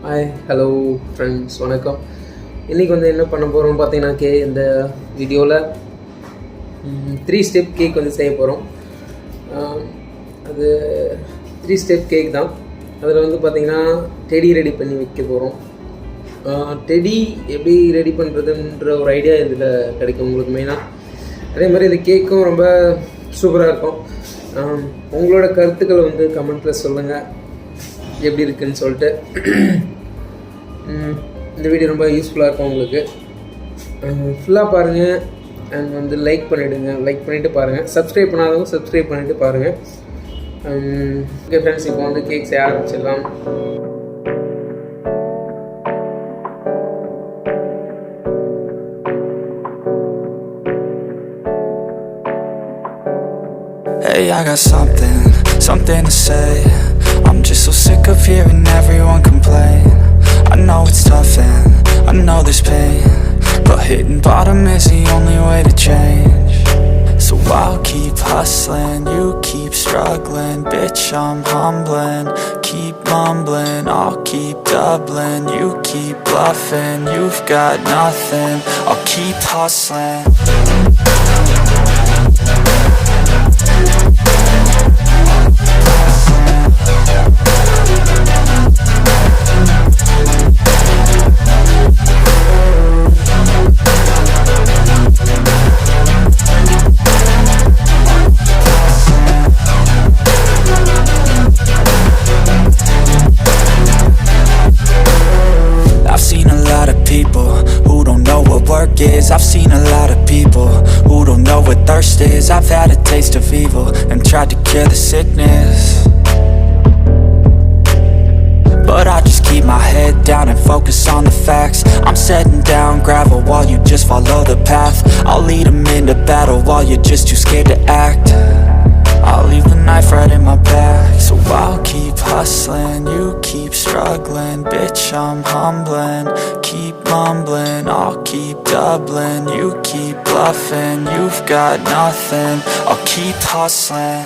Hi hello friends, வணக்கம். இன்றைக்கி என்ன பண்ண போகிறோம்னு பார்த்தீங்கன்னா, இந்த வீடியோவில் 3 ஸ்டெப் கேக் செய்ய போகிறோம். அது 3 ஸ்டெப் கேக் தான். அதில் பார்த்திங்கன்னா டெடி ரெடி பண்ணி வைக்க போகிறோம். டெடி எப்படி ரெடி பண்ணுறதுன்ற ஒரு ஐடியா இதில் கிடைக்கும் உங்களுக்கு மெயினாக. அதே மாதிரி இந்த கேக்கும் ரொம்ப சூப்பராக இருக்கும். உங்களோட கருத்துக்களை கமெண்ட்டில் சொல்லுங்கள் எப்படி இருக்குன்னு சொல்லிட்டு. இந்த வீடியோ ரொம்ப யூஸ்ஃபுல்லாக இருக்கும் உங்களுக்கு. ஃபுல்லாக பாருங்கள் அண்ட் லைக் பண்ணிவிடுங்க. லைக் பண்ணிவிட்டு பாருங்கள். சப்ஸ்கிரைப் பண்ணாதவங்க சப்ஸ்கிரைப் பண்ணிவிட்டு பாருங்கள். ஓகே ஃப்ரெண்ட்ஸ், இப்போ கேக் செய்ய ஆரம்பிச்சிடலாம். Hey, I got something to say. I'm just so sick of hearing everyone complain. I know it's tough and I know there's pain, but hitting bottom is the only way to change. So I'll keep hustling, you keep struggling. Bitch, I'm humbling, keep mumbling. I'll keep doubling, you keep bluffing. You've got nothing, I'll keep hustling. I've seen a lot of people who don't know what work is. I've seen a lot of people who don't know what thirst is. I've had a taste of evil and tried to cure the sickness, but I just keep my head down and focus on the facts. I'm setting down gravel while you just follow the path. I'll lead them into battle while you're just too scared to act. I'll leave the knife right in my back. So I'll keep hustling, you keep struggling. Bitch, I'm humbling, keep mumbling. I'll keep doubling, you keep bluffing. You've got nothing, I'll keep hustling.